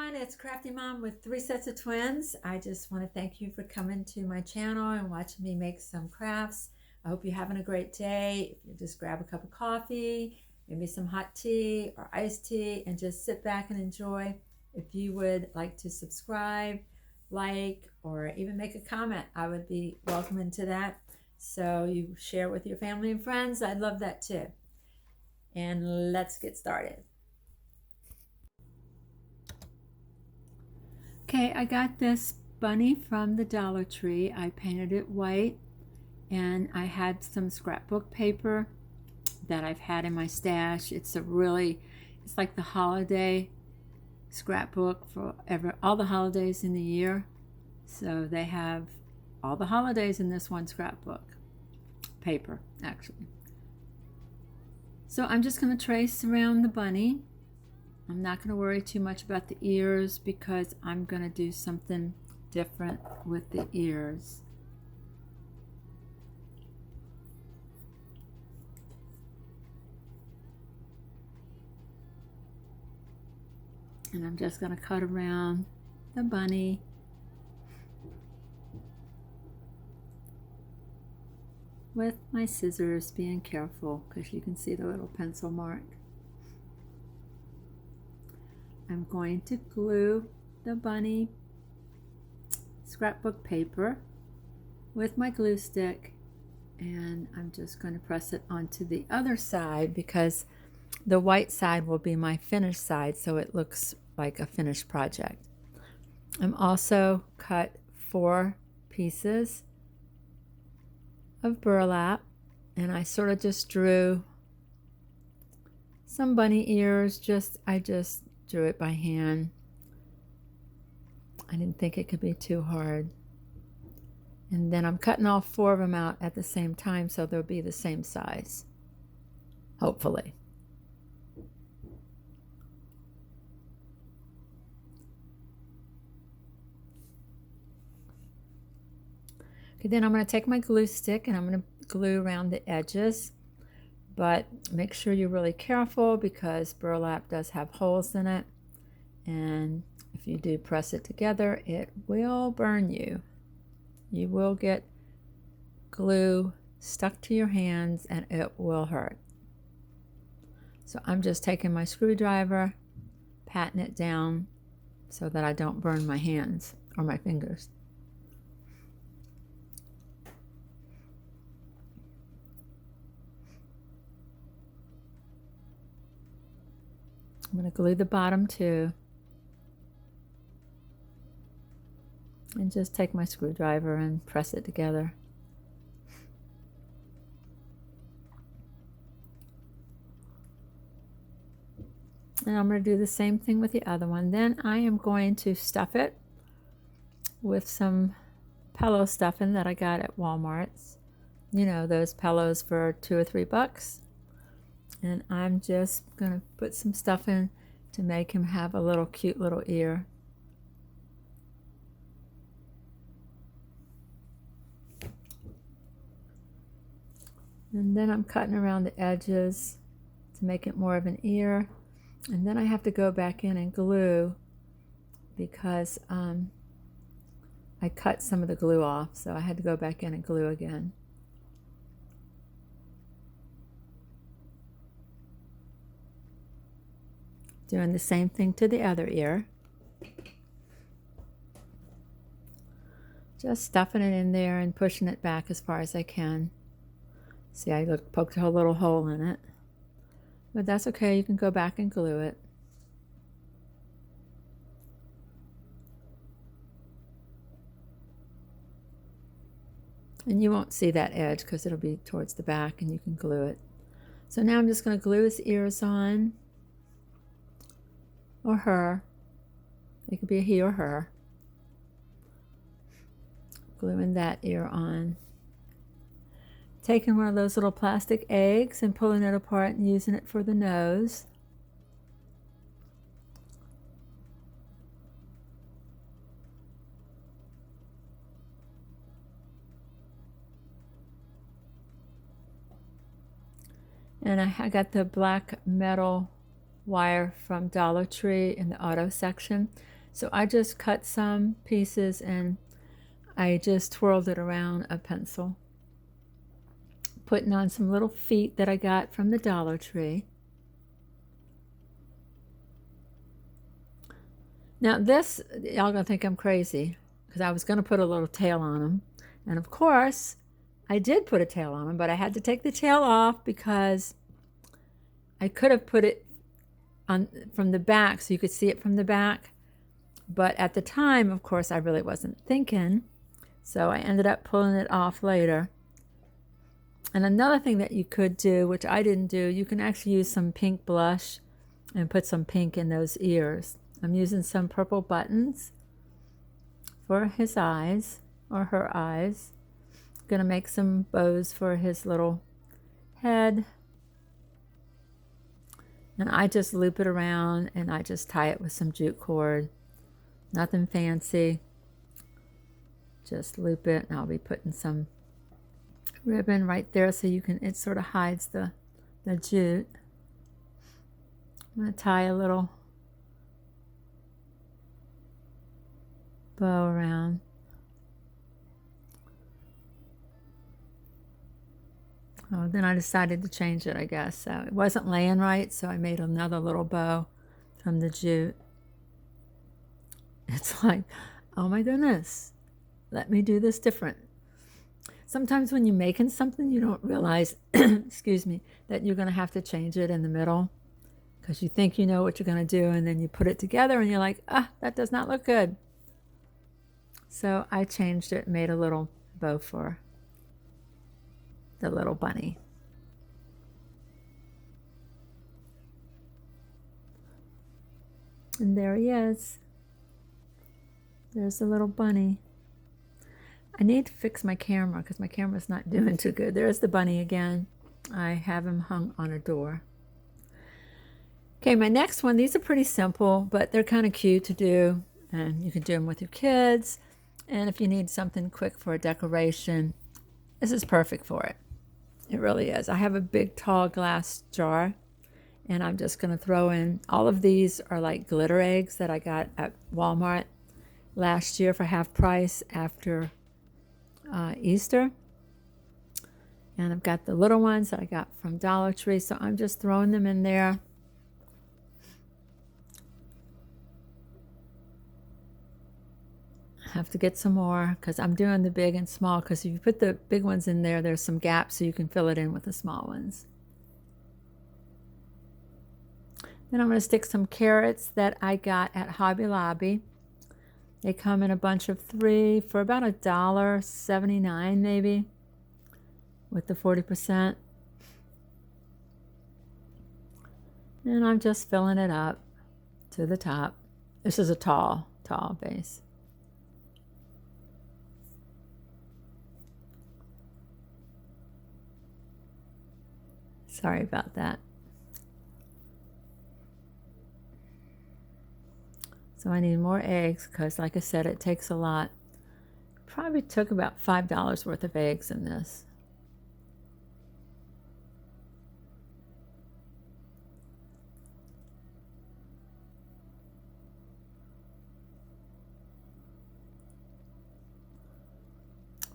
everyone, it's Crafty Mom with 3 sets of twins. I just want to thank you for coming to my channel and watching me make some crafts. I hope you're having a great day. If you just grab a cup of coffee, maybe some hot tea or iced tea, and just sit back and enjoy. If you would like to subscribe, like, or even make a comment, I would be welcoming to that. So you share with your family and friends. I'd love that too. And let's get started. Okay, I got this bunny from the Dollar Tree. I painted it white, and I had some scrapbook paper that I've had in my stash. It's like the holiday scrapbook for all the holidays in the year. So they have all the holidays in this one scrapbook paper, actually. So I'm just going to trace around the bunny. I'm not going to worry too much about the ears because I'm going to do something different with the ears. And I'm just going to cut around the bunny. With my scissors, being careful because you can see the little pencil mark. I'm going to glue the bunny scrapbook paper with my glue stick, and I'm just going to press it onto the other side because the white side will be my finished side, so it looks like a finished project. I'm also cut 4 pieces of burlap, and I sort of just drew some bunny ears. I just drew it by hand. I didn't think it could be too hard. And then I'm cutting all 4 of them out at the same time so they'll be the same size, hopefully. Okay, then I'm going to take my glue stick and I'm going to glue around the edges. But make sure you're really careful because burlap does have holes in it, and if you do press it together, it will burn you. You will get glue stuck to your hands and it will hurt. So I'm just taking my screwdriver, patting it down so that I don't burn my hands or my fingers. I'm going to glue the bottom too, and just take my screwdriver and press it together. And I'm going to do the same thing with the other one. Then I am going to stuff it with some pillow stuffing that I got at Walmart's. You know, those pillows for $2 or $3. And I'm just going to put some stuff in to make him have a little cute little ear. And then I'm cutting around the edges to make it more of an ear. And then I have to go back in and glue because I cut some of the glue off, so I had to go back in and glue again. Doing the same thing to the other ear. Just stuffing it in there and pushing it back as far as I can. See, I poked a little hole in it. But that's okay, you can go back and glue it. And you won't see that edge because it'll be towards the back and you can glue it. So now I'm just going to glue his ears on. Or her. It could be a he or her. Gluing that ear on. Taking one of those little plastic eggs and pulling it apart and using it for the nose. And I got the black metal wire from Dollar Tree in the auto section. So I just cut some pieces and I just twirled it around a pencil, putting on some little feet that I got from the Dollar Tree. Now this, y'all gonna think I'm crazy because I was gonna put a little tail on them. And of course, I did put a tail on them, but I had to take the tail off because I could have put it on from the back so you could see it from the back. But at the time, of course, I really wasn't thinking. So I ended up pulling it off later. And another thing that you could do, which I didn't do, you can actually use some pink blush and put some pink in those ears. I'm using some purple buttons for his eyes or her eyes. Gonna make some bows for his little head. And I just loop it around and I just tie it with some jute cord. Nothing fancy. Just loop it, and I'll be putting some ribbon right there so you can, it sort of hides the jute. I'm going to tie a little bow around. Oh, then I decided to change it, I guess. So it wasn't laying right, so I made another little bow from the jute. It's like, oh my goodness, let me do this different. Sometimes when you're making something, you don't realize, excuse me, that you're going to have to change it in the middle because you think you know what you're going to do, and then you put it together and you're like, that does not look good. So I changed it, made a little bow for the little bunny. And there he is. There's the little bunny. I need to fix my camera because my camera's not doing too good. There's the bunny again. I have him hung on a door. Okay, my next one, these are pretty simple, but they're kind of cute to do. And you can do them with your kids. And if you need something quick for a decoration, this is perfect for it. It really is. I have a big, tall glass jar. And I'm just going to throw in, all of these are like glitter eggs that I got at Walmart last year for half price after Easter. And I've got the little ones that I got from Dollar Tree, so I'm just throwing them in there. I have to get some more because I'm doing the big and small, because if you put the big ones in there, there's some gaps so you can fill it in with the small ones. Then I'm going to stick some carrots that I got at Hobby Lobby. They come in a bunch of 3 for about $1.79 maybe, with the 40%. And I'm just filling it up to the top. This is a tall vase. Sorry about that. So I need more eggs because, like I said, it takes a lot. Probably took about $5 worth of eggs in this.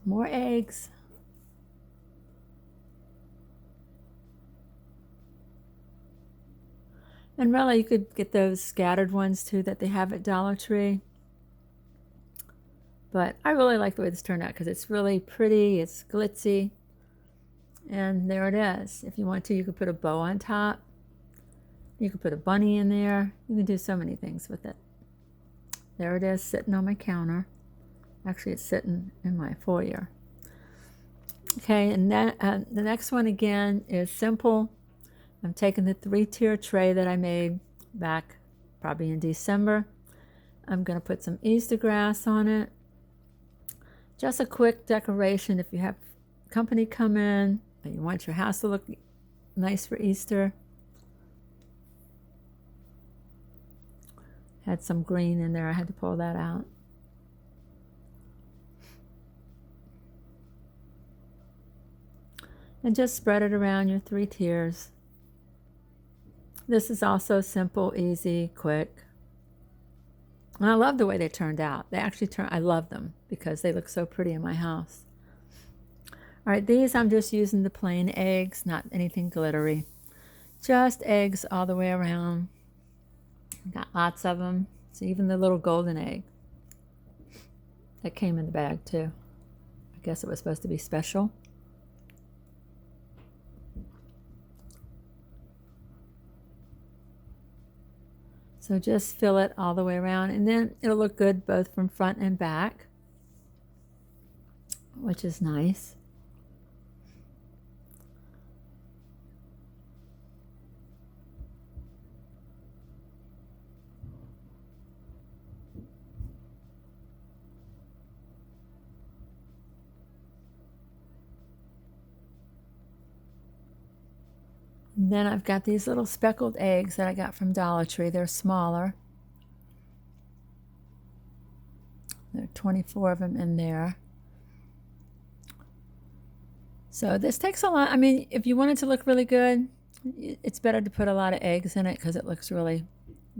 More eggs. And really, you could get those scattered ones too that they have at Dollar Tree. But I really like the way this turned out because it's really pretty, it's glitzy. And there it is. If you want to, you could put a bow on top. You could put a bunny in there. You can do so many things with it. There it is, sitting on my counter. Actually, it's sitting in my foyer. Okay, and then the next one again is simple. I'm taking the 3-tier tray that I made back probably in December. I'm going to put some Easter grass on it. Just a quick decoration if you have company come in and you want your house to look nice for Easter. Had some green in there. I had to pull that out. And just spread it around your 3 tiers. This is also simple, easy, quick. And I love the way they turned out. They actually I love them because they look so pretty in my house. All right, these I'm just using the plain eggs, not anything glittery. Just eggs all the way around. Got lots of them. So even the little golden egg that came in the bag too. I guess it was supposed to be special. So just fill it all the way around, and then it'll look good both from front and back, which is nice. And then I've got these little speckled eggs that I got from Dollar Tree. They're smaller. There are 24 of them in there. So this takes a lot. I mean, if you want it to look really good, it's better to put a lot of eggs in it because it looks really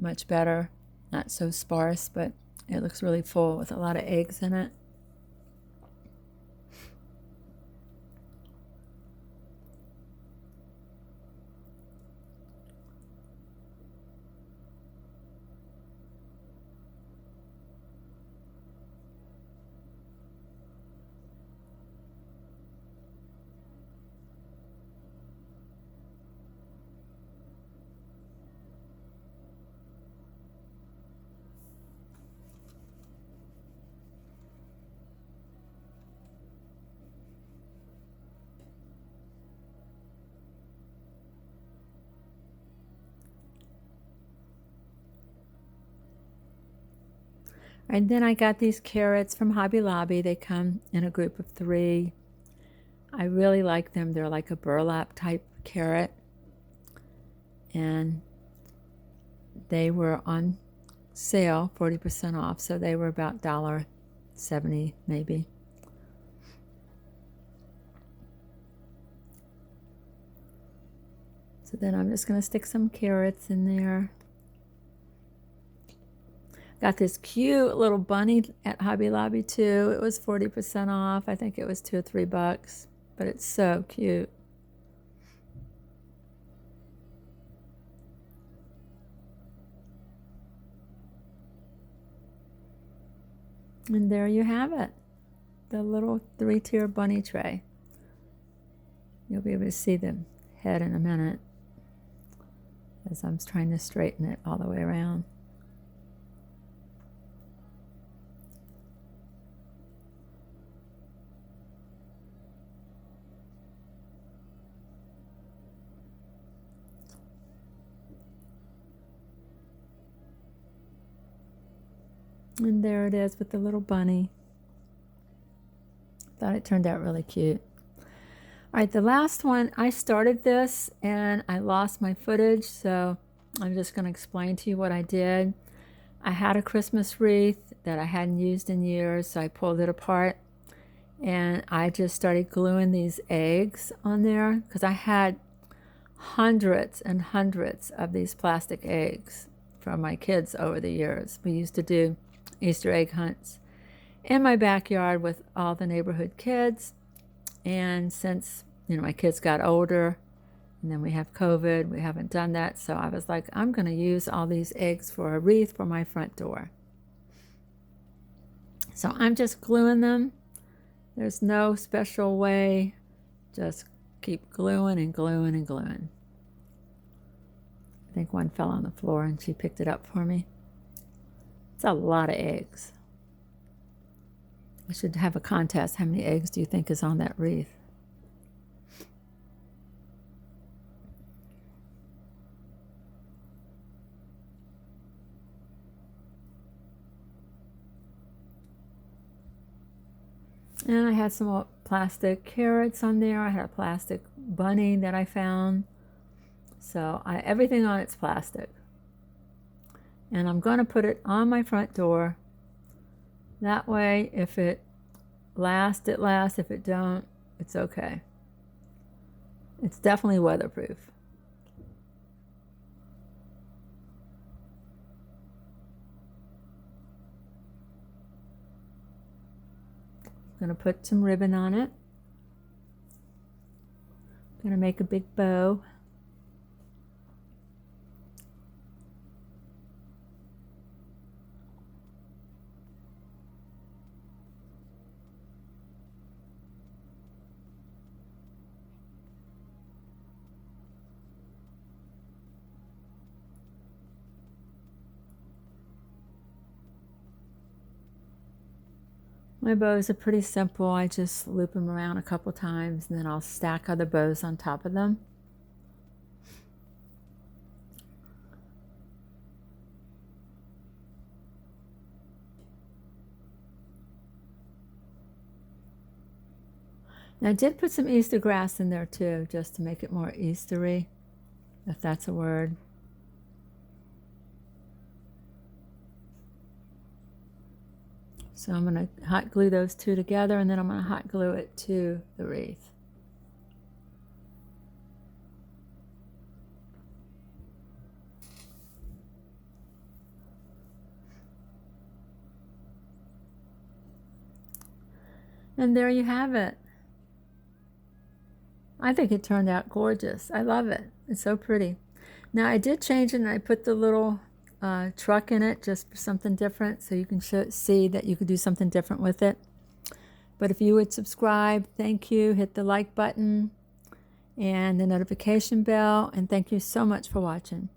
much better. Not so sparse, but it looks really full with a lot of eggs in it. And then I got these carrots from Hobby Lobby. They come in a group of 3. I really like them. They're like a burlap type carrot. And they were on sale, 40% off. So they were about $1.70 maybe. So then I'm just going to stick some carrots in there. Got this cute little bunny at Hobby Lobby too. It was 40% off. I think it was $2 or $3, but it's so cute. And there you have it, the little 3-tier bunny tray. You'll be able to see the head in a minute as I'm trying to straighten it all the way around. And there it is with the little bunny. Thought it turned out really cute. All right, the last one, I started this and I lost my footage, so I'm just going to explain to you what I did. I had a Christmas wreath that I hadn't used in years, so I pulled it apart and I just started gluing these eggs on there because I had hundreds and hundreds of these plastic eggs from my kids over the years. We used to do Easter egg hunts in my backyard with all the neighborhood kids. And since, my kids got older and then we have COVID, we haven't done that. So I was like, I'm going to use all these eggs for a wreath for my front door. So I'm just gluing them. There's no special way. Just keep gluing and gluing and gluing. I think one fell on the floor and she picked it up for me. It's a lot of eggs. I should have a contest. How many eggs do you think is on that wreath? And I had some plastic carrots on there. I had a plastic bunny that I found. So everything on it's plastic. And I'm going to put it on my front door. That way, if it lasts, it lasts. If it don't, it's okay. It's definitely weatherproof. going to put some ribbon on it. I'm going to make a big bow. My bows are pretty simple. I just loop them around a couple times and then I'll stack other bows on top of them. Now I did put some Easter grass in there too, just to make it more Eastery, if that's a word. So I'm going to hot glue those two together, and then I'm going to hot glue it to the wreath. And there you have it. I think it turned out gorgeous. I love it. It's so pretty. Now I did change it and I put the little truck in it just for something different, so you can see that you could do something different with it. But if you would subscribe, thank you. Hit the like button and the notification bell, and thank you so much for watching.